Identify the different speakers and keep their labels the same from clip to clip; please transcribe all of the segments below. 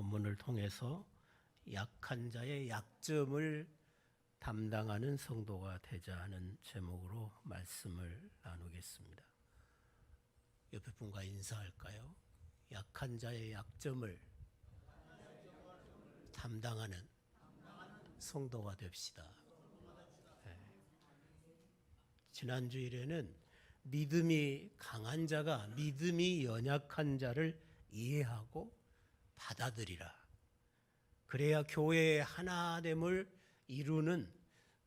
Speaker 1: 본문을 통해서 약한 자의 약점을 담당하는 성도가 되자 하는 제목으로 말씀을 나누겠습니다. 옆에 분과 인사할까요? 약한 자의 약점을 담당하는 성도가 됩시다. 네. 지난 주일에는 믿음이 강한 자가 믿음이 연약한 자를 이해하고 받아들이라. 그래야 교회의 하나됨을 이루는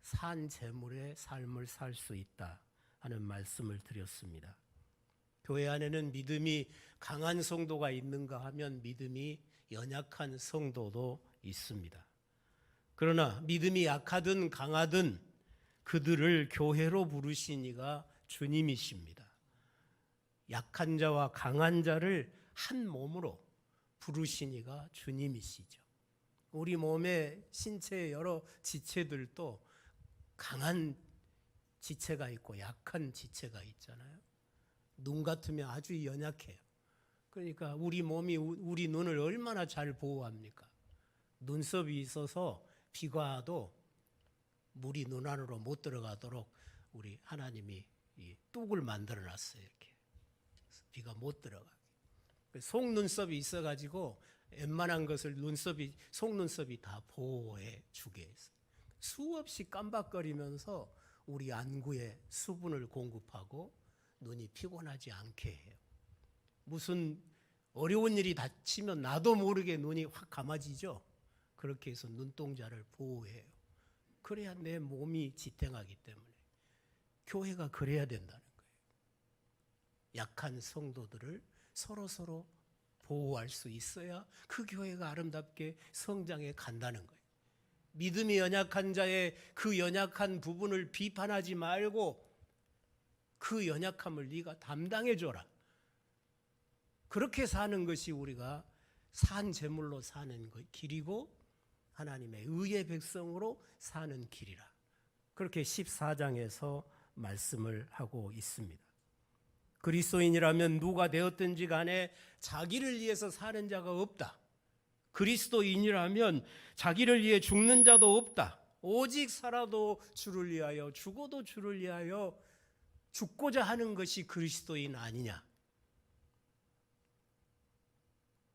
Speaker 1: 산 제물의 삶을 살 수 있다 하는 말씀을 드렸습니다. 교회 안에는 믿음이 강한 성도가 있는가 하면 믿음이 연약한 성도도 있습니다. 그러나 믿음이 약하든 강하든 그들을 교회로 부르신 이가 주님이십니다. 약한 자와 강한 자를 한 몸으로 부르신 이가 주님이시죠. 우리 몸의 신체의 여러 지체들도 강한 지체가 있고 약한 지체가 있잖아요. 눈 같으면 아주 연약해요. 그러니까 우리 몸이 우리 눈을 얼마나 잘 보호합니까? 눈썹이 있어서 비가 와도 물이 눈 안으로 못 들어가도록 우리 하나님이 이 뚝을 만들어 놨어요. 이렇게 비가 못 들어가게. 속눈썹이 있어가지고 웬만한 것을 속눈썹이 다 보호해 주게 했어요. 수없이 깜박거리면서 우리 안구에 수분을 공급하고 눈이 피곤하지 않게 해요. 무슨 어려운 일이 닥치면 나도 모르게 눈이 확 감아지죠. 그렇게 해서 눈동자를 보호해요. 그래야 내 몸이 지탱하기 때문에 교회가 그래야 된다는 거예요. 약한 성도들을 서로 보호할 수 있어야 그 교회가 아름답게 성장해 간다는 거예요. 믿음이 연약한 자의 그 연약한 부분을 비판하지 말고 그 연약함을 네가 담당해 줘라. 그렇게 사는 것이 우리가 산 제물로 사는 길이고 하나님의 의의 백성으로 사는 길이라. 그렇게 14장에서 말씀을 하고 있습니다. 그리스도인이라면 누가 되었든지 간에 자기를 위해서 사는 자가 없다. 그리스도인이라면 자기를 위해 죽는 자도 없다. 오직 살아도 주를 위하여 죽어도 주를 위하여 죽고자 하는 것이 그리스도인 아니냐.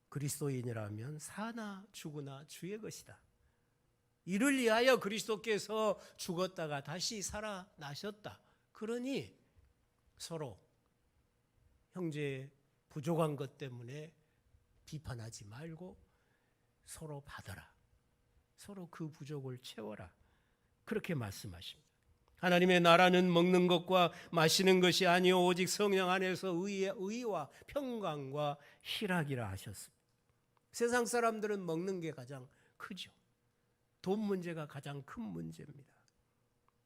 Speaker 1: 그리스도인이라면 사나 죽으나 주의 것이다. 이를 위하여 그리스도께서 죽었다가 다시 살아나셨다. 그러니 서로 형제의 부족한 것 때문에 비판하지 말고 서로 받아라. 서로 그 부족을 채워라. 그렇게 말씀하십니다. 하나님의 나라는 먹는 것과 마시는 것이 아니요 오직 성령 안에서 의와 평강과 희락이라 하셨습니다. 세상 사람들은 먹는 게 가장 크죠. 돈 문제가 가장 큰 문제입니다.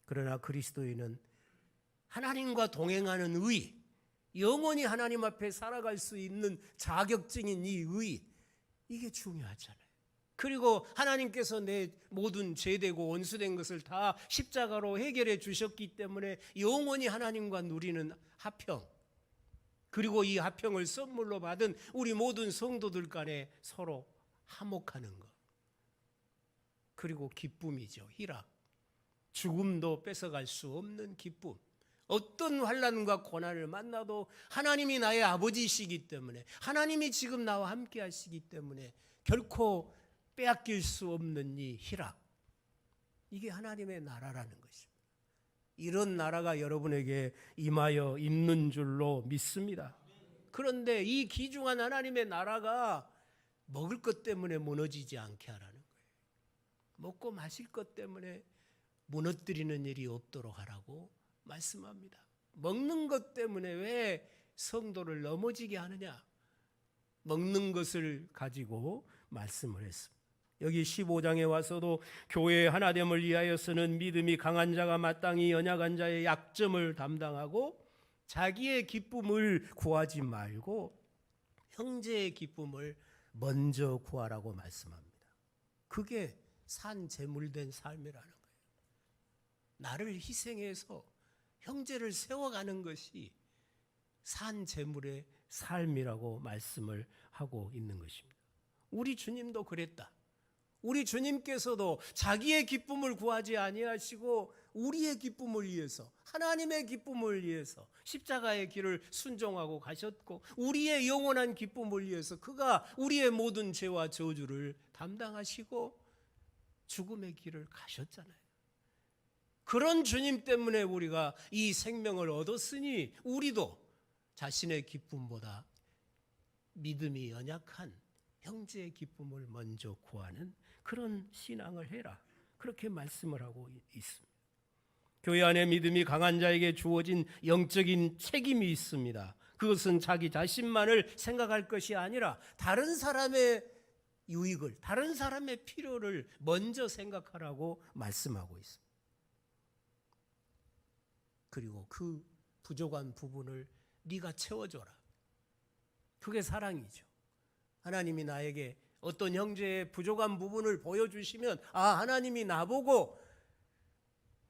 Speaker 1: 그러나 그리스도인은 하나님과 동행하는 의, 영원히 하나님 앞에 살아갈 수 있는 자격증인 이 의, 이게 중요하잖아요. 그리고 하나님께서 내 모든 죄되고 원수된 것을 다 십자가로 해결해 주셨기 때문에 영원히 하나님과 누리는 화평, 그리고 이 화평을 선물로 받은 우리 모든 성도들 간에 서로 화목하는 것, 그리고 기쁨이죠. 희락, 죽음도 뺏어갈 수 없는 기쁨. 어떤 환난과 고난을 만나도 하나님이 나의 아버지이시기 때문에, 하나님이 지금 나와 함께 하시기 때문에 결코 빼앗길 수 없는 이 희락, 이게 하나님의 나라라는 것입니다. 이런 나라가 여러분에게 임하여 있는 줄로 믿습니다. 그런데 이 귀중한 하나님의 나라가 먹을 것 때문에 무너지지 않게 하라는 거예요. 먹고 마실 것 때문에 무너뜨리는 일이 없도록 하라고 말씀합니다. 먹는 것 때문에 왜 성도를 넘어지게 하느냐? 먹는 것을 가지고 말씀을 했습니다. 여기 15장에 와서도 교회의 하나됨을 위하여서는 믿음이 강한 자가 마땅히 연약한 자의 약점을 담당하고 자기의 기쁨을 구하지 말고 형제의 기쁨을 먼저 구하라고 말씀합니다. 그게 산 제물된 삶이라는 거예요. 나를 희생해서 형제를 세워가는 것이 산 제물의 삶이라고 말씀을 하고 있는 것입니다. 우리 주님도 그랬다. 우리 주님께서도 자기의 기쁨을 구하지 아니하시고 우리의 기쁨을 위해서, 하나님의 기쁨을 위해서 십자가의 길을 순종하고 가셨고, 우리의 영원한 기쁨을 위해서 그가 우리의 모든 죄와 저주를 담당하시고 죽음의 길을 가셨잖아요. 그런 주님 때문에 우리가 이 생명을 얻었으니 우리도 자신의 기쁨보다 믿음이 연약한 형제의 기쁨을 먼저 구하는 그런 신앙을 해라. 그렇게 말씀을 하고 있습니다. 교회 안에 믿음이 강한 자에게 주어진 영적인 책임이 있습니다. 그것은 자기 자신만을 생각할 것이 아니라 다른 사람의 유익을, 다른 사람의 필요를 먼저 생각하라고 말씀하고 있습니다. 그리고 그 부족한 부분을 네가 채워줘라. 그게 사랑이죠. 하나님이 나에게 어떤 형제의 부족한 부분을 보여주시면, 하나님이 나보고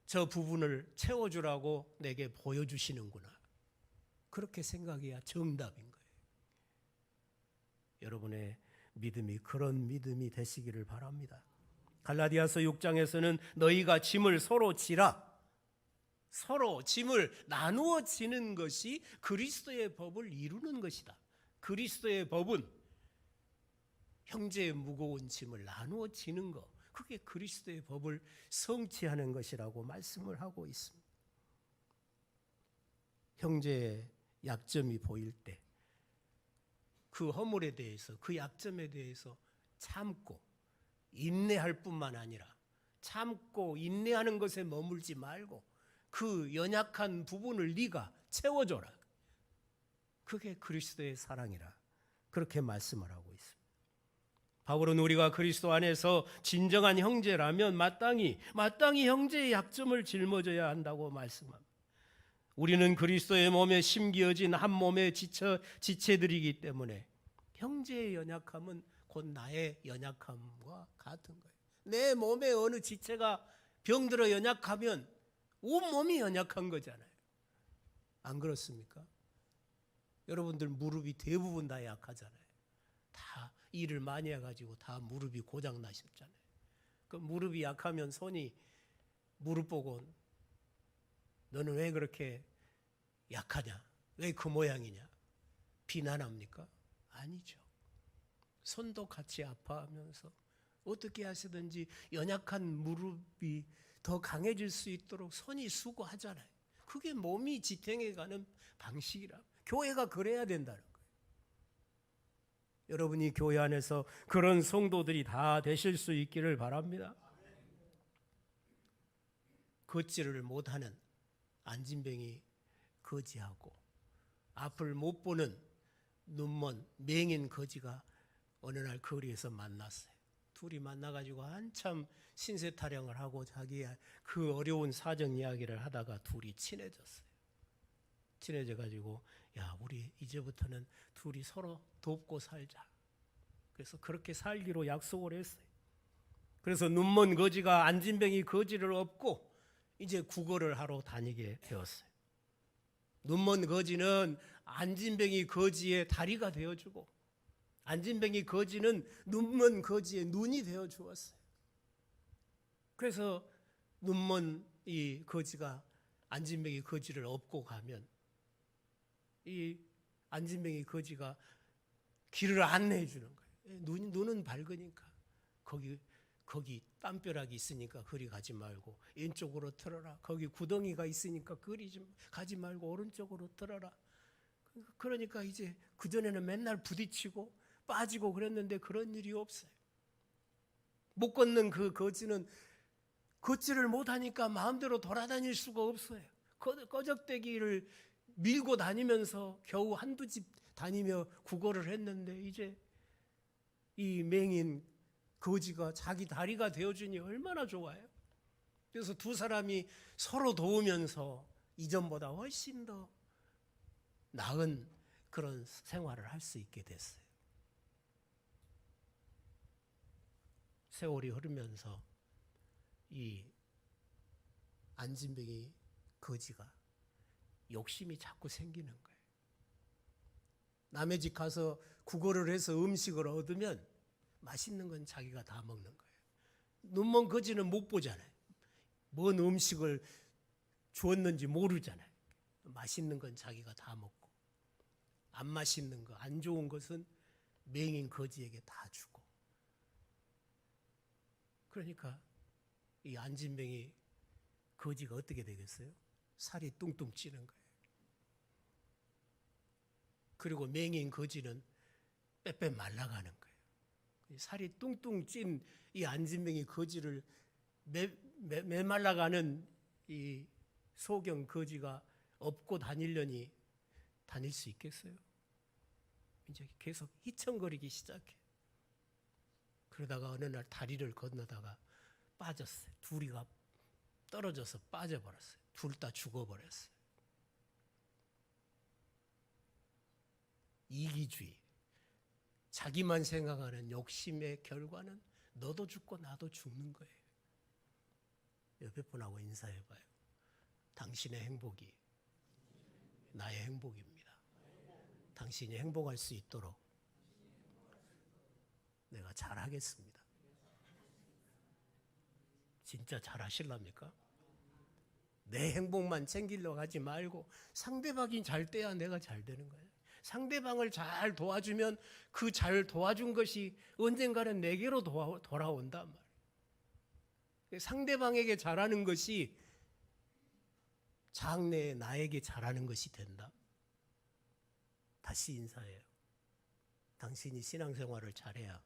Speaker 1: 저 부분을 채워주라고 내게 보여주시는구나. 그렇게 생각해야 정답인 거예요. 여러분의 믿음이 그런 믿음이 되시기를 바랍니다. 갈라디아서 6장에서는 너희가 짐을 서로 지라. 서로 짐을 나누어 지는 것이 그리스도의 법을 이루는 것이다. 그리스도의 법은 형제의 무거운 짐을 나누어 지는 것, 그게 그리스도의 법을 성취하는 것이라고 말씀을 하고 있습니다. 형제의 약점이 보일 때 그 허물에 대해서, 그 약점에 대해서 참고 인내할 뿐만 아니라 참고 인내하는 것에 머물지 말고 그 연약한 부분을 네가 채워줘라. 그게 그리스도의 사랑이라. 그렇게 말씀을 하고 있습니다. 바울은 우리가 그리스도 안에서 진정한 형제라면 마땅히 형제의 약점을 짊어져야 한다고 말씀합니다. 우리는 그리스도의 몸에 심기어진 한 몸의 지체들이기 때문에 형제의 연약함은 곧 나의 연약함과 같은 거예요. 내 몸의 어느 지체가 병들어 연약하면 온 몸이 연약한 거잖아요. 안 그렇습니까? 여러분들 무릎이 대부분 다 약하잖아요. 다 일을 많이 해가지고 다 무릎이 고장 나셨잖아요. 그 무릎이 약하면 손이 무릎 보고 너는 왜 그렇게 약하냐? 왜 그 모양이냐? 비난합니까? 아니죠. 손도 같이 아파하면서 어떻게 하시든지 연약한 무릎이 더 강해질 수 있도록 손이 수고하잖아요. 그게 몸이 지탱해가는 방식이라. 교회가 그래야 된다는 거예요. 여러분이 교회 안에서 그런 성도들이 다 되실 수 있기를 바랍니다. 걷지를 못하는 안진뱅이 거지하고 앞을 못 보는 눈먼 맹인 거지가 어느 날 거리에서 만났어요. 둘이 만나가지고 한참 신세 타령을 하고 자기의 그 어려운 사정 이야기를 하다가 둘이 친해졌어요. 친해져가지고 우리 이제부터는 둘이 서로 돕고 살자. 그래서 그렇게 살기로 약속을 했어요. 그래서 눈먼 거지가 안진뱅이 거지를 업고 이제 구걸을 하러 다니게 되었어요. 눈먼 거지는 안진뱅이 거지의 다리가 되어주고 안진뱅이 거지는 눈먼 거지의 눈이 되어 주었어요. 그래서 눈먼 이 거지가 안진뱅이 거지를 업고 가면 이 안진뱅이 거지가 길을 안내해 주는 거예요. 눈은 밝으니까 거기 땀벼락이 있으니까 그리 가지 말고 왼쪽으로 틀어라. 거기 구덩이가 있으니까 그리 좀 가지 말고 오른쪽으로 틀어라. 그러니까 이제 그전에는 맨날 부딪히고 빠지고 그랬는데 그런 일이 없어요. 못 걷는 그 거지는 걷지를 못하니까 마음대로 돌아다닐 수가 없어요. 꺼적대기를 밀고 다니면서 겨우 한두 집 다니며 구걸을 했는데 이제 이 맹인 거지가 자기 다리가 되어주니 얼마나 좋아요. 그래서 두 사람이 서로 도우면서 이전보다 훨씬 더 나은 그런 생활을 할 수 있게 됐어요. 세월이 흐르면서 이 안진뱅이 거지가 욕심이 자꾸 생기는 거예요. 남의 집 가서 구걸을 해서 음식을 얻으면 맛있는 건 자기가 다 먹는 거예요. 눈먼 거지는 못 보잖아요. 뭔 음식을 주었는지 모르잖아요. 맛있는 건 자기가 다 먹고, 안 맛있는 거, 안 좋은 것은 맹인 거지에게 다 주고. 그러니까 이 안진뱅이 거지가 어떻게 되겠어요? 살이 뚱뚱 찌는 거예요. 그리고 맹인 거지는 빼빼 말라가는 거예요. 살이 뚱뚱 찐 이 안진뱅이 거지를 메말라가는 이 소경 거지가 업고 다니려니 다닐 수 있겠어요? 이제 계속 희청거리기 시작해. 그러다가 어느 날 다리를 건너다가 빠졌어요. 둘이가 떨어져서 빠져버렸어요. 둘 다 죽어버렸어요. 이기주의, 자기만 생각하는 욕심의 결과는 너도 죽고 나도 죽는 거예요. 옆에 분하고 인사해봐요. 당신의 행복이 나의 행복입니다. 당신이 행복할 수 있도록 내가 잘하겠습니다. 진짜 잘하실랍니까? 내 행복만 챙기려고 하지 말고 상대방이 잘 돼야 내가 잘 되는 거예요. 상대방을 잘 도와주면 그 잘 도와준 것이 언젠가는 내게로 돌아온단 말이에요. 상대방에게 잘하는 것이 장래에 나에게 잘하는 것이 된다. 다시 인사해요. 당신이 신앙생활을 잘해야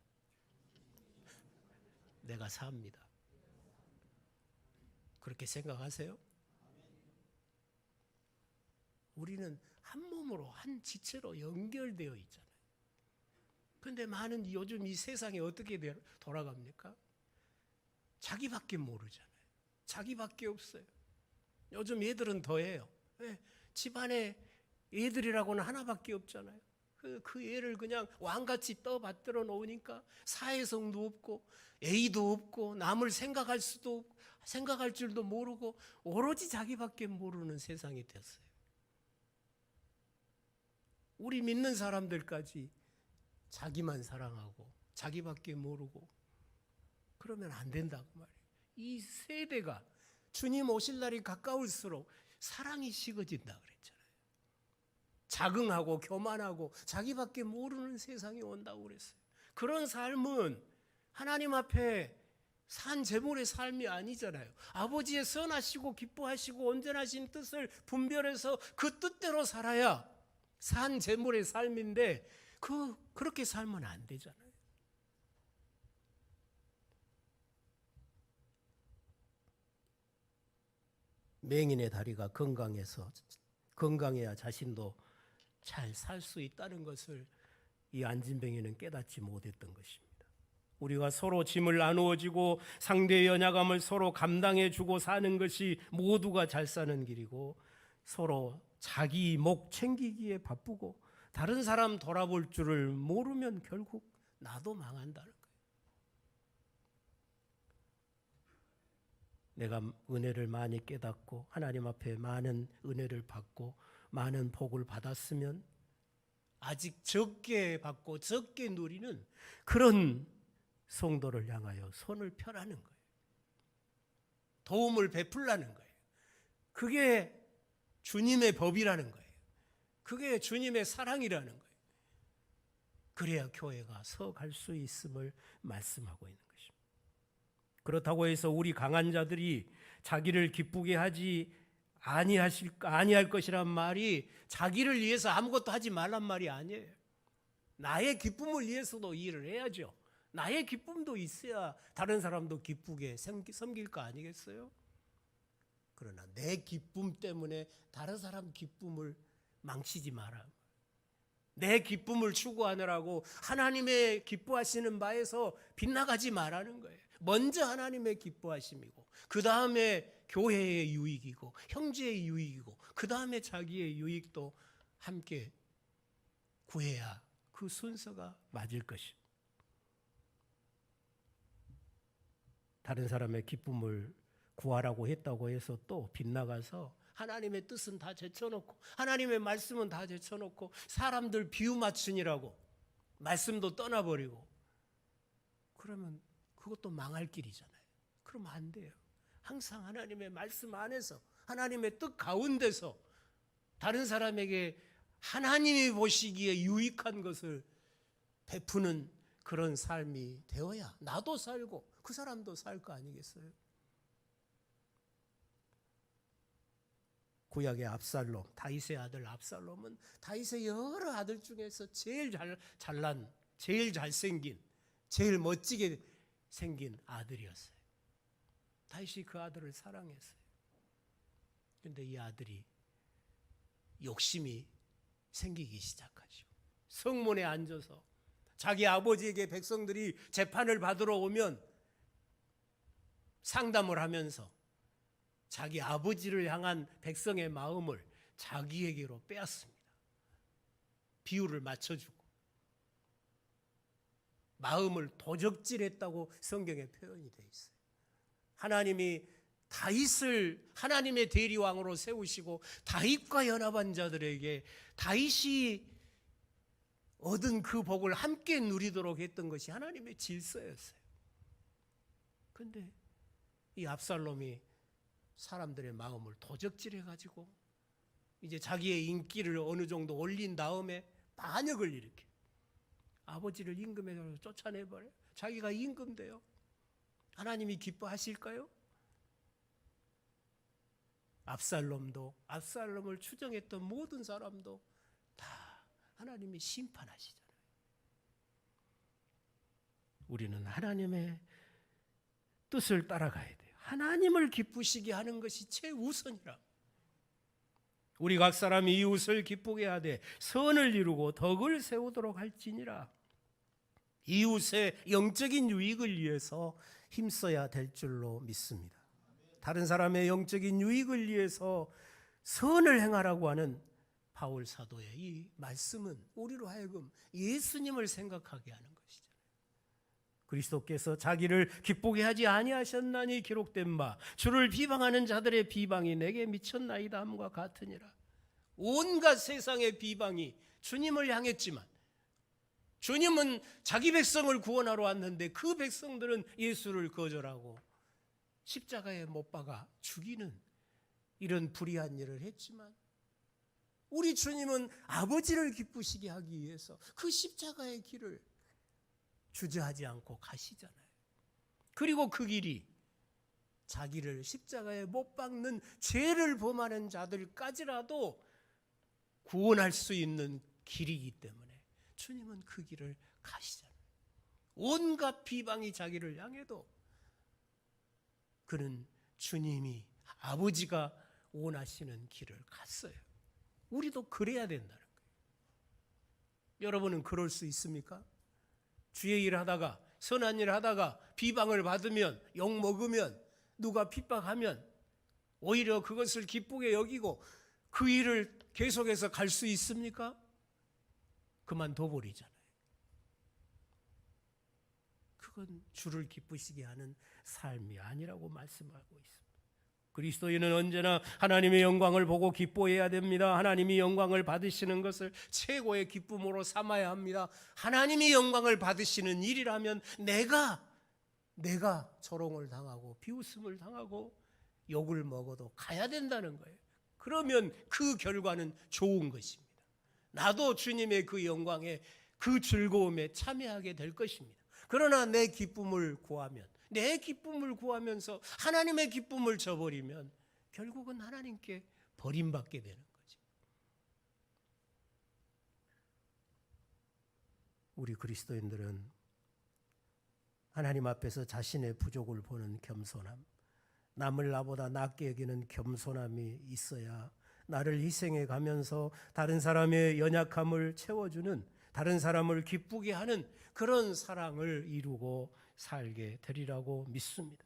Speaker 1: 내가 삽니다. 그렇게 생각하세요? 우리는 한 몸으로 한 지체로 연결되어 있잖아요. 그런데 많은 요즘 이 세상이 어떻게 돌아갑니까? 자기밖에 모르잖아요. 자기밖에 없어요. 요즘 애들은 더해요. 왜? 집안에 애들이라고는 하나밖에 없잖아요. 그 애를 그냥 왕같이 떠받들어 놓으니까 사회성도 없고 애도 없고 남을 생각할 줄도 모르고 오로지 자기밖에 모르는 세상이 됐어요. 우리 믿는 사람들까지 자기만 사랑하고 자기밖에 모르고 그러면 안 된다고 말이에요. 이 세대가 주님 오실 날이 가까울수록 사랑이 식어진다 그랬잖아요. 자긍하고 교만하고 자기밖에 모르는 세상이 온다고 그랬어요. 그런 삶은 하나님 앞에 산 제물의 삶이 아니잖아요. 아버지의 선하시고 기뻐하시고 온전하신 뜻을 분별해서 그 뜻대로 살아야 산 제물의 삶인데 그렇게 살면 안 되잖아요. 맹인의 다리가 건강해야 자신도 잘 살 수 있다는 것을 이 안진뱅이는 깨닫지 못했던 것입니다. 우리가 서로 짐을 나누어지고 상대의 연약함을 서로 감당해주고 사는 것이 모두가 잘 사는 길이고, 서로 자기 목 챙기기에 바쁘고 다른 사람 돌아볼 줄을 모르면 결국 나도 망한다는 거예요. 내가 은혜를 많이 깨닫고 하나님 앞에 많은 은혜를 받고 많은 복을 받았으면 아직 적게 받고 적게 누리는 그런 성도를 향하여 손을 펴라는 거예요. 도움을 베풀라는 거예요. 그게 주님의 법이라는 거예요. 그게 주님의 사랑이라는 거예요. 그래야 교회가 서 갈 수 있음을 말씀하고 있는 것입니다. 그렇다고 해서 우리 강한 자들이 자기를 기쁘게 하지 아니할 것이란 말이 자기를 위해서 아무것도 하지 말란 말이 아니에요. 나의 기쁨을 위해서도 일을 해야죠. 나의 기쁨도 있어야 다른 사람도 기쁘게 섬길 거 아니겠어요? 그러나 내 기쁨 때문에 다른 사람 기쁨을 망치지 마라. 내 기쁨을 추구하느라고 하나님의 기뻐하시는 바에서 빗나가지 말라는 거예요. 먼저 하나님의 기뻐하심이고 그 다음에 교회의 유익이고 형제의 유익이고 그 다음에 자기의 유익도 함께 구해야 그 순서가 맞을 것입니다. 다른 사람의 기쁨을 구하라고 했다고 해서 또 빗나가서 하나님의 뜻은 다 제쳐놓고 하나님의 말씀은 다 제쳐놓고 사람들 비유 맞추니라고 말씀도 떠나버리고 그러면 그것도 망할 길이잖아요. 그러면 안 돼요. 항상 하나님의 말씀 안에서, 하나님의 뜻 가운데서 다른 사람에게 하나님이 보시기에 유익한 것을 베푸는 그런 삶이 되어야 나도 살고 그 사람도 살 거 아니겠어요? 구약의 압살롬, 다윗의 아들 압살롬은 다윗의 여러 아들 중에서 제일 잘난, 제일 잘생긴, 제일 멋지게 생긴 아들이었어요. 다윗이 그 아들을 사랑했어요. 그런데 이 아들이 욕심이 생기기 시작하죠. 성문에 앉아서 자기 아버지에게 백성들이 재판을 받으러 오면 상담을 하면서 자기 아버지를 향한 백성의 마음을 자기에게로 빼앗습니다. 비율을 맞춰주고 마음을 도적질했다고 성경에 표현이 되어 있어요. 하나님이 다윗을 하나님의 대리왕으로 세우시고 다윗과 연합한 자들에게 다윗이 얻은 그 복을 함께 누리도록 했던 것이 하나님의 질서였어요. 그런데 이 압살롬이 사람들의 마음을 도적질해가지고 이제 자기의 인기를 어느 정도 올린 다음에 반역을 일으켜 아버지를 임금에서 쫓아내버려. 자기가 임금돼요. 하나님이 기뻐하실까요? 압살롬도, 압살롬을 추정했던 모든 사람도 다 하나님이 심판하시잖아요. 우리는 하나님의 뜻을 따라가야 돼요. 하나님을 기쁘시게 하는 것이 최우선이라. 우리 각 사람이 이웃을 기쁘게 하되 선을 이루고 덕을 세우도록 할지니라. 이웃의 영적인 유익을 위해서 힘써야 될 줄로 믿습니다. 다른 사람의 영적인 유익을 위해서 선을 행하라고 하는 바울 사도의 이 말씀은 우리로 하여금 예수님을 생각하게 하는 것이잖아요. 그리스도께서 자기를 기쁘게 하지 아니하셨나니 기록된 바 주를 비방하는 자들의 비방이 내게 미쳤나이다 함과 같으니라. 온갖 세상의 비방이 주님을 향했지만 주님은 자기 백성을 구원하러 왔는데 그 백성들은 예수를 거절하고 십자가에 못 박아 죽이는 이런 불의한 일을 했지만 우리 주님은 아버지를 기쁘시게 하기 위해서 그 십자가의 길을 주저하지 않고 가시잖아요. 그리고 그 길이 자기를 십자가에 못 박는 죄를 범하는 자들까지라도 구원할 수 있는 길이기 때문에 주님은 그 길을 가시잖아요. 온갖 비방이 자기를 향해도 그는 주님이 아버지가 원하시는 길을 갔어요. 우리도 그래야 된다는 거예요. 여러분은 그럴 수 있습니까? 주의 일을 하다가 선한 일을 하다가 비방을 받으면 욕먹으면 누가 핍박하면 오히려 그것을 기쁘게 여기고 그 일을 계속해서 갈 수 있습니까? 그만둬 버리잖아요. 그건 주를 기쁘시게 하는 삶이 아니라고 말씀하고 있습니다. 그리스도인은 언제나 하나님의 영광을 보고 기뻐해야 됩니다. 하나님이 영광을 받으시는 것을 최고의 기쁨으로 삼아야 합니다. 하나님이 영광을 받으시는 일이라면 내가 조롱을 당하고 비웃음을 당하고 욕을 먹어도 가야 된다는 거예요. 그러면 그 결과는 좋은 것입니다. 나도 주님의 그 영광에 그 즐거움에 참여하게 될 것입니다. 그러나 내 기쁨을 구하면서 하나님의 기쁨을 저버리면 결국은 하나님께 버림받게 되는 거죠. 우리 그리스도인들은 하나님 앞에서 자신의 부족을 보는 겸손함, 남을 나보다 낮게 여기는 겸손함이 있어야 나를 희생해 가면서 다른 사람의 연약함을 채워주는, 다른 사람을 기쁘게 하는 그런 사랑을 이루고 살게 되리라고 믿습니다.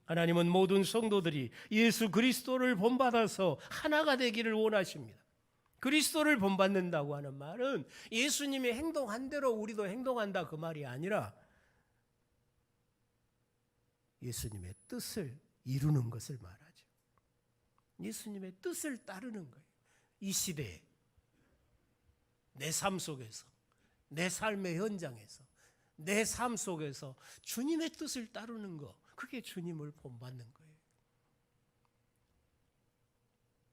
Speaker 1: 하나님은 모든 성도들이 예수 그리스도를 본받아서 하나가 되기를 원하십니다. 그리스도를 본받는다고 하는 말은 예수님이 행동한 대로 우리도 행동한다 그 말이 아니라 예수님의 뜻을 이루는 것을 말하죠. 예수님의 뜻을 따르는 거예요. 이 시대에 내 삶 속에서, 내 삶의 현장에서 내 삶 속에서 주님의 뜻을 따르는 거, 그게 주님을 본받는 거예요.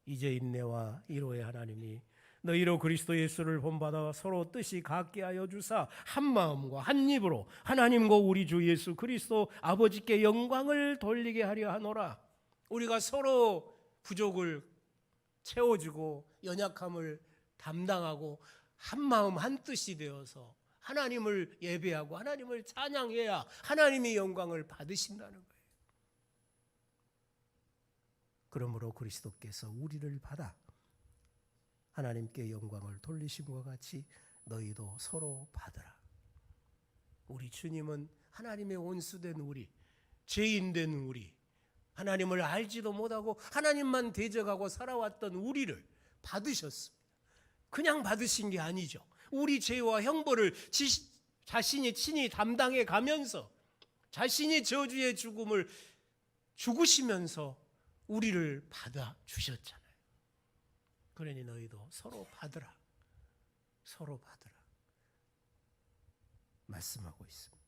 Speaker 1: 이제 인내와 이로의 하나님이 너희로 그리스도 예수를 본받아 서로 뜻이 같게 하여 주사 한 마음과 한 입으로 하나님과 우리 주 예수 그리스도 아버지께 영광을 돌리게 하려 하노라. 우리가 서로 부족을 채워주고 연약함을 담당하고 한 마음 한 뜻이 되어서 하나님을 예배하고 하나님을 찬양해야 하나님이 영광을 받으신다는 거예요. 그러므로 그리스도께서 우리를 받아 하나님께 영광을 돌리심과 같이 너희도 서로 받으라. 우리 주님은 하나님의 원수된 우리, 죄인된 우리, 하나님을 알지도 못하고 하나님만 대적하고 살아왔던 우리를 받으셨습니다. 그냥 받으신 게 아니죠. 우리 죄와 형벌을 자신이 친히 담당해 가면서 자신이 저주의 죽음을 죽으시면서 우리를 받아 주셨잖아요. 그러니 너희도 서로 받으라. 서로 받으라. 말씀하고 있습니다.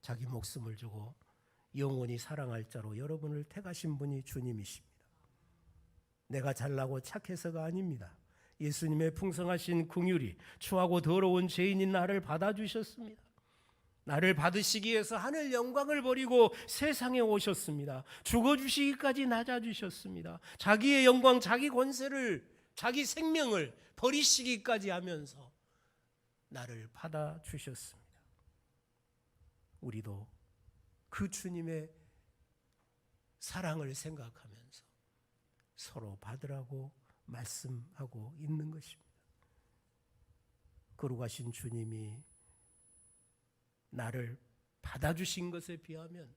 Speaker 1: 자기 목숨을 주고 영원히 사랑할 자로 여러분을 택하신 분이 주님이십니다. 내가 잘나고 착해서가 아닙니다. 예수님의 풍성하신 긍휼이 추하고 더러운 죄인인 나를 받아주셨습니다. 나를 받으시기 위해서 하늘 영광을 버리고 세상에 오셨습니다. 죽어주시기까지 낮아주셨습니다. 자기의 영광, 자기 권세를, 자기 생명을 버리시기까지 하면서 나를 받아주셨습니다. 우리도 그 주님의 사랑을 생각하면서 서로 받으라고 말씀하고 있는 것입니다. 거룩하신 주님이 나를 받아주신 것에 비하면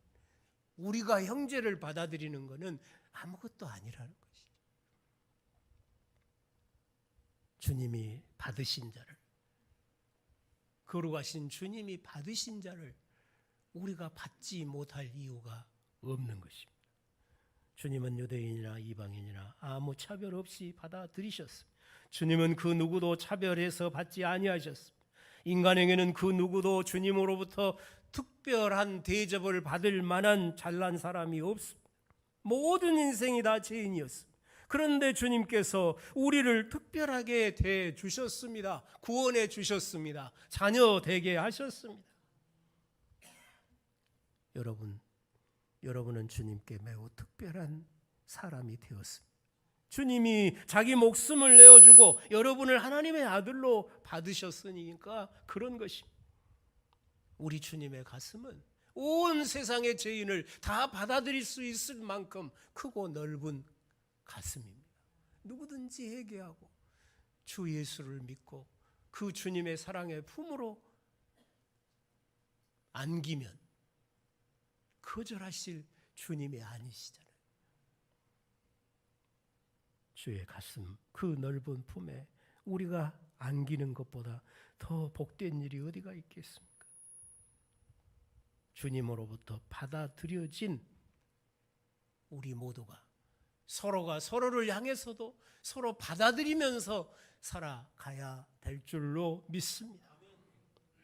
Speaker 1: 우리가 형제를 받아들이는 것은 아무것도 아니라는 것이죠. 주님이 받으신 자를, 거룩하신 주님이 받으신 자를 우리가 받지 못할 이유가 없는 것입니다. 주님은 유대인이나 이방인이나 아무 차별 없이 받아들이셨습니다. 주님은 그 누구도 차별해서 받지 아니하셨습니다. 인간에게는 그 누구도 주님으로부터 특별한 대접을 받을 만한 잘난 사람이 없습니다. 모든 인생이 다 죄인이었습니다. 그런데 주님께서 우리를 특별하게 대주셨습니다. 구원해 주셨습니다. 자녀 되게 하셨습니다. 여러분은 주님께 매우 특별한 사람이 되었습니다. 주님이 자기 목숨을 내어주고 여러분을 하나님의 아들로 받으셨으니까 그런 것입니다. 우리 주님의 가슴은 온 세상의 죄인을 다 받아들일 수 있을 만큼 크고 넓은 가슴입니다. 누구든지 회개하고 주 예수를 믿고 그 주님의 사랑의 품으로 안기면 거절하실 주님이 아니시잖아요. 주의 가슴, 그 넓은 품에 우리가 안기는 것보다 더 복된 일이 어디가 있겠습니까? 주님으로부터 받아들여진 우리 모두가 서로가 서로를 향해서도 서로 받아들이면서 살아가야 될 줄로 믿습니다.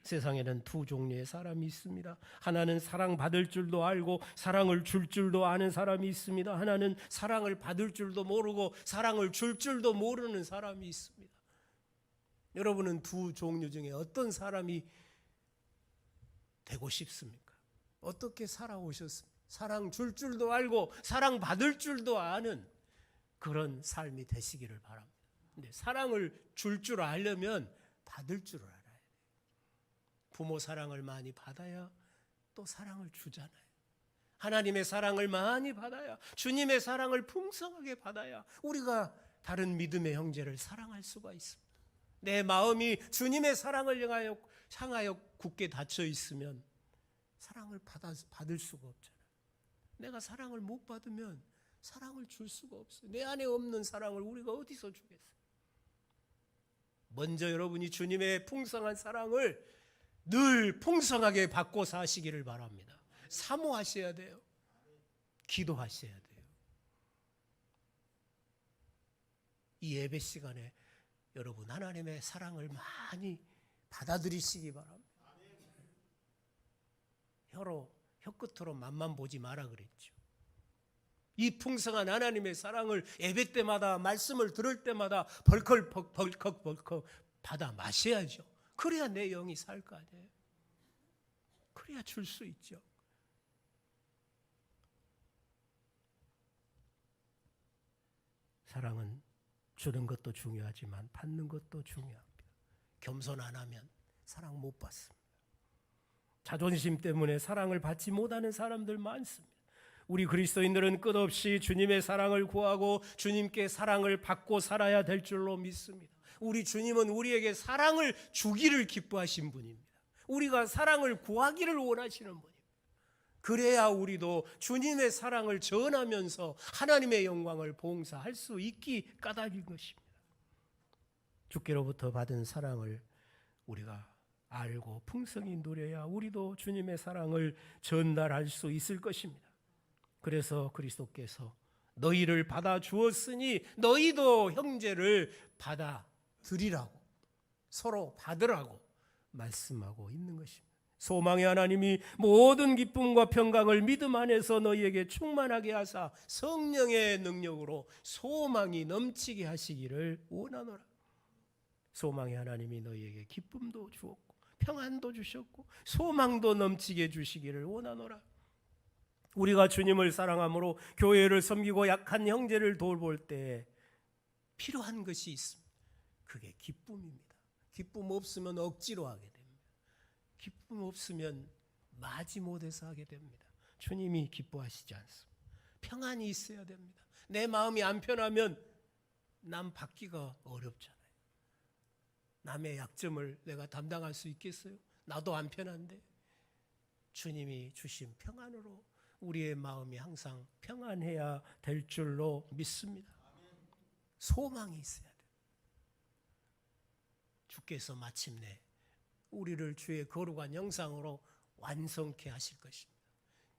Speaker 1: 세상에는 두 종류의 사람이 있습니다. 하나는 사랑받을 줄도 알고 사랑을 줄 줄도 아는 사람이 있습니다. 하나는 사랑을 받을 줄도 모르고 사랑을 줄 줄도 모르는 사람이 있습니다. 여러분은 두 종류 중에 어떤 사람이 되고 싶습니까? 어떻게 살아오셨습니까? 사랑 줄 줄도 알고 사랑 받을 줄도 아는 그런 삶이 되시기를 바랍니다. 근데 사랑을 줄 줄 알려면 받을 줄 알아요. 부모 사랑을 많이 받아야 또 사랑을 주잖아요. 하나님의 사랑을 많이 받아야, 주님의 사랑을 풍성하게 받아야 우리가 다른 믿음의 형제를 사랑할 수가 있습니다. 내 마음이 주님의 사랑을 향하여 굳게 닫혀 있으면 사랑을 받을 수가 없잖아요. 내가 사랑을 못 받으면 사랑을 줄 수가 없어요. 내 안에 없는 사랑을 우리가 어디서 주겠어요? 먼저 여러분이 주님의 풍성한 사랑을 늘 풍성하게 받고 사시기를 바랍니다. 사모하셔야 돼요. 기도하셔야 돼요. 이 예배 시간에 여러분 하나님의 사랑을 많이 받아들이시기 바랍니다. 서로 혀끝으로 맛만 보지 마라 그랬죠. 이 풍성한 하나님의 사랑을 예배 때마다 말씀을 들을 때마다 벌컥 받아 마셔야죠. 그래야 내 영이 살 거 아니에요. 그래야 줄 수 있죠. 사랑은 주는 것도 중요하지만 받는 것도 중요합니다. 겸손 안 하면 사랑 못 받습니다. 자존심 때문에 사랑을 받지 못하는 사람들 많습니다. 우리 그리스도인들은 끝없이 주님의 사랑을 구하고 주님께 사랑을 받고 살아야 될 줄로 믿습니다. 우리 주님은 우리에게 사랑을 주기를 기뻐하신 분입니다. 우리가 사랑을 구하기를 원하시는 분입니다. 그래야 우리도 주님의 사랑을 전하면서 하나님의 영광을 봉사할 수 있기 까닭인 것입니다. 주께로부터 받은 사랑을 우리가 알고 풍성히 누려야 우리도 주님의 사랑을 전달할 수 있을 것입니다. 그래서 그리스도께서 너희를 받아 주었으니 너희도 형제를 받아들이라고, 서로 받으라고 말씀하고 있는 것입니다. 소망의 하나님이 모든 기쁨과 평강을 믿음 안에서 너희에게 충만하게 하사 성령의 능력으로 소망이 넘치게 하시기를 원하노라. 소망의 하나님이 너희에게 기쁨도 주었고 평안도 주셨고 소망도 넘치게 주시기를 원하노라. 우리가 주님을 사랑함으로 교회를 섬기고 약한 형제를 돌볼 때 필요한 것이 있습니다. 그게 기쁨입니다. 기쁨 없으면 억지로 하게 됩니다. 기쁨 없으면 마지못해서 하게 됩니다. 주님이 기뻐하시지 않습니다. 평안이 있어야 됩니다. 내 마음이 안 편하면 남 받기가 어렵잖아요. 남의 약점을 내가 담당할 수 있겠어요? 나도 안 편한데. 주님이 주신 평안으로 우리의 마음이 항상 평안해야 될 줄로 믿습니다. 소망이 있어야 돼요. 주께서 마침내 우리를 주의 거룩한 형상으로 완성케 하실 것입니다.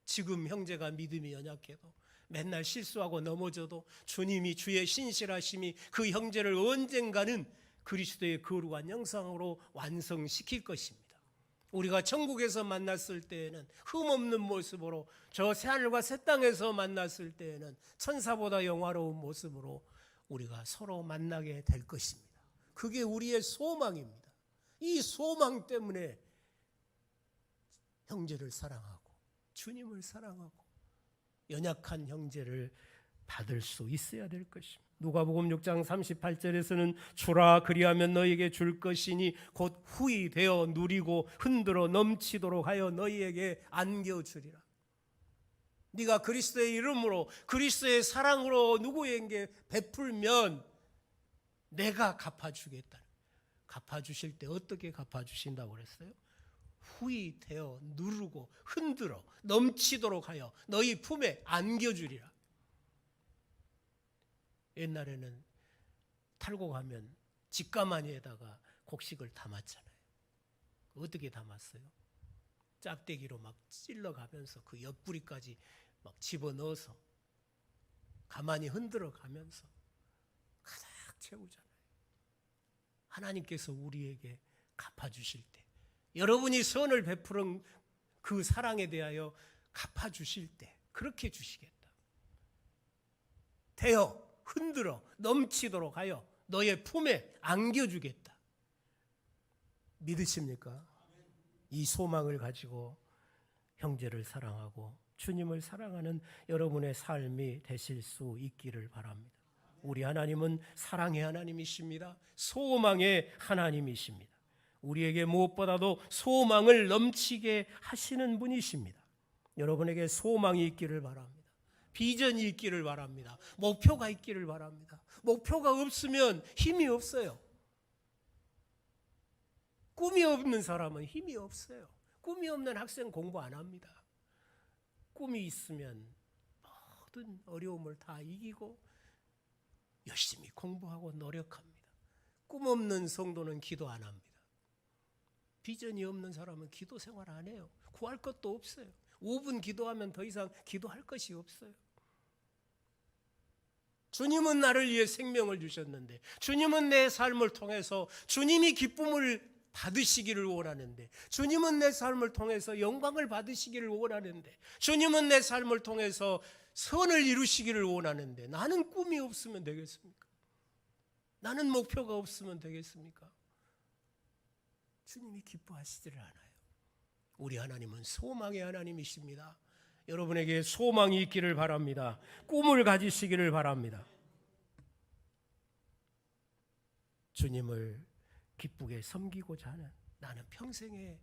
Speaker 1: 지금 형제가 믿음이 연약해도 맨날 실수하고 넘어져도 주님이 주의 신실하심이 그 형제를 언젠가는 그리스도의 거룩한 형상으로 완성시킬 것입니다. 우리가 천국에서 만났을 때에는 흠없는 모습으로, 저 새하늘과 새 땅에서 만났을 때에는 천사보다 영화로운 모습으로 우리가 서로 만나게 될 것입니다. 그게 우리의 소망입니다. 이 소망 때문에 형제를 사랑하고 주님을 사랑하고 연약한 형제를 받을 수 있어야 될 것입니다. 누가복음 6장 38절에서는 주라 그리하면 너희에게 줄 것이니 곧 후히 되어 누리고 흔들어 넘치도록 하여 너희에게 안겨주리라. 네가 그리스도의 이름으로 그리스도의 사랑으로 누구에게 베풀면 내가 갚아주겠다. 갚아주실 때 어떻게 갚아주신다고 그랬어요? 후히 되어 누르고 흔들어 넘치도록 하여 너희 품에 안겨주리라. 옛날에는 탈고 가면 직가마니에다가 곡식을 담았잖아요. 어떻게 담았어요? 짝대기로 막 찔러가면서 그 옆구리까지 막 집어넣어서 가만히 흔들어 가면서 가득 채우잖아요. 하나님께서 우리에게 갚아주실 때, 여러분이 선을 베푸는 그 사랑에 대하여 갚아주실 때 그렇게 주시겠다. 되어 흔들어 넘치도록 하여 너의 품에 안겨주겠다. 믿으십니까? 이 소망을 가지고 형제를 사랑하고 주님을 사랑하는 여러분의 삶이 되실 수 있기를 바랍니다. 우리 하나님은 사랑의 하나님이십니다. 소망의 하나님이십니다. 우리에게 무엇보다도 소망을 넘치게 하시는 분이십니다. 여러분에게 소망이 있기를 바랍니다. 비전이 있기를 바랍니다. 목표가 있기를 바랍니다. 목표가 없으면 힘이 없어요. 꿈이 없는 사람은 힘이 없어요. 꿈이 없는 학생 공부 안 합니다. 꿈이 있으면 모든 어려움을 다 이기고 열심히 공부하고 노력합니다. 꿈 없는 성도는 기도 안 합니다. 비전이 없는 사람은 기도 생활 안 해요. 구할 것도 없어요. 5분 기도하면 더 이상 기도할 것이 없어요. 주님은 나를 위해 생명을 주셨는데, 주님은 내 삶을 통해서 주님이 기쁨을 받으시기를 원하는데, 주님은 내 삶을 통해서 영광을 받으시기를 원하는데, 주님은 내 삶을 통해서 선을 이루시기를 원하는데, 나는 꿈이 없으면 되겠습니까? 나는 목표가 없으면 되겠습니까? 주님이 기뻐하시지를 않아요. 우리 하나님은 소망의 하나님이십니다. 여러분에게 소망이 있기를 바랍니다. 꿈을 가지시기를 바랍니다. 주님을 기쁘게 섬기고자 하는, 나는 평생에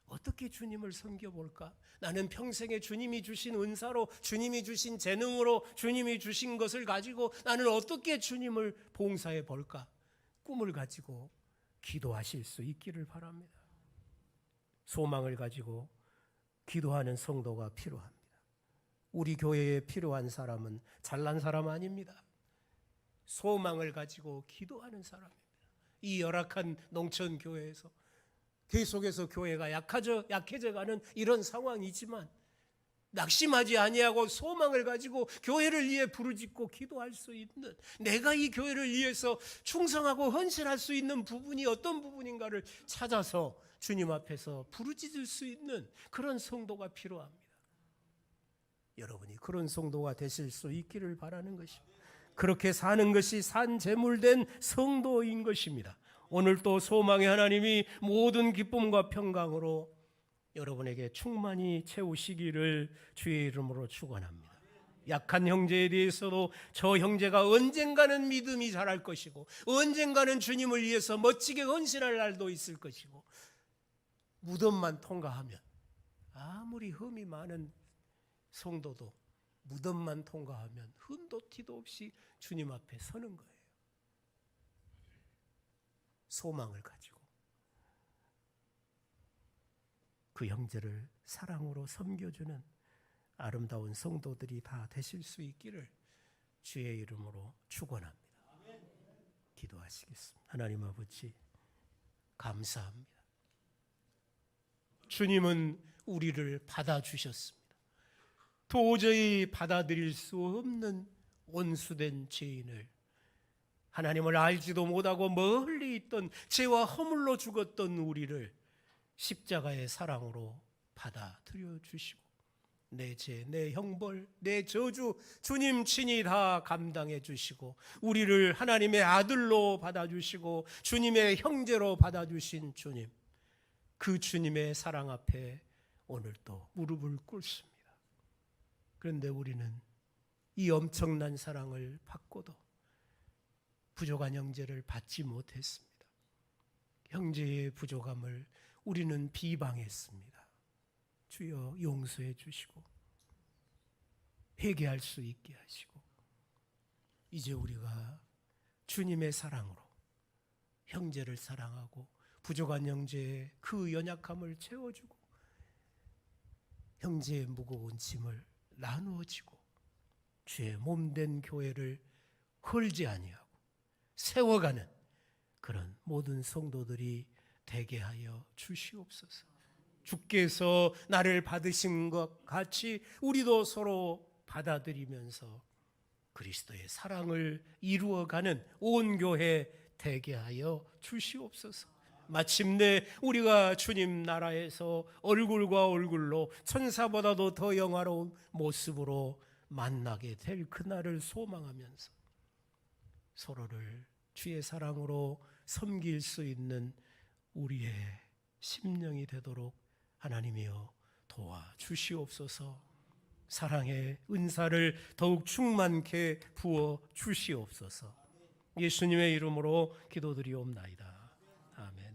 Speaker 1: 어떻게 주님을 섬겨볼까? 나는 평생에 주님이 주신 은사로, 주님이 주신 재능으로, 주님이 주신 것을 가지고 나는 어떻게 주님을 봉사해 볼까? 꿈을 가지고 기도하실 수 있기를 바랍니다. 소망을 가지고 기도하는 성도가 필요합니다. 우리 교회에 필요한 사람은 잘난 사람 아닙니다. 소망을 가지고 기도하는 사람입니다. 이 열악한 농촌 교회에서 계속해서 교회가 약해져가는 이런 상황이지만 낙심하지 아니하고 소망을 가지고 교회를 위해 부르짖고 기도할 수 있는, 내가 이 교회를 위해서 충성하고 헌신할 수 있는 부분이 어떤 부분인가를 찾아서 주님 앞에서 부르짖을 수 있는 그런 성도가 필요합니다. 여러분이 그런 성도가 되실 수 있기를 바라는 것입니다. 그렇게 사는 것이 산재물된 성도인 것입니다. 오늘 또 소망의 하나님이 모든 기쁨과 평강으로 여러분에게 충만히 채우시기를 주의 이름으로 축원합니다. 약한 형제에 대해서도 저 형제가 언젠가는 믿음이 자랄 것이고, 언젠가는 주님을 위해서 멋지게 헌신할 날도 있을 것이고, 무덤만 통과하면, 아무리 흠이 많은 성도도 무덤만 통과하면 흠도 티도 없이 주님 앞에 서는 거예요. 소망을 가지고 그 형제를 사랑으로 섬겨주는 아름다운 성도들이 다 되실 수 있기를 주의 이름으로 축원합니다. 기도하시겠습니다. 하나님 아버지, 감사합니다. 주님은 우리를 받아주셨습니다. 도저히 받아들일 수 없는 온수된 죄인을, 하나님을 알지도 못하고 멀리 있던 죄와 허물로 죽었던 우리를 십자가의 사랑으로 받아들여 주시고, 내 죄, 내 형벌, 내 저주 주님 친히 다 감당해 주시고, 우리를 하나님의 아들로 받아주시고 주님의 형제로 받아주신 주님, 그 주님의 사랑 앞에 오늘 또 무릎을 꿇습니다. 그런데 우리는 이 엄청난 사랑을 받고도 부족한 형제를 받지 못했습니다. 형제의 부족함을 우리는 비방했습니다. 주여 용서해 주시고 회개할 수 있게 하시고, 이제 우리가 주님의 사랑으로 형제를 사랑하고 부족한 형제의 그 연약함을 채워주고 형제의 무거운 짐을 나누어지고 주의 몸된 교회를 헐지 아니하고 세워가는 그런 모든 성도들이 되게 하여 주시옵소서. 주께서 나를 받으신 것 같이 우리도 서로 받아들이면서 그리스도의 사랑을 이루어가는 온 교회 되게 하여 주시옵소서. 마침내 우리가 주님 나라에서 얼굴과 얼굴로 천사보다도 더 영화로운 모습으로 만나게 될 그날을 소망하면서 서로를 주의 사랑으로 섬길 수 있는 우리의 심령이 되도록 하나님이여 도와주시옵소서. 사랑의 은사를 더욱 충만케 부어 주시옵소서. 예수님의 이름으로 기도드리옵나이다. 아멘.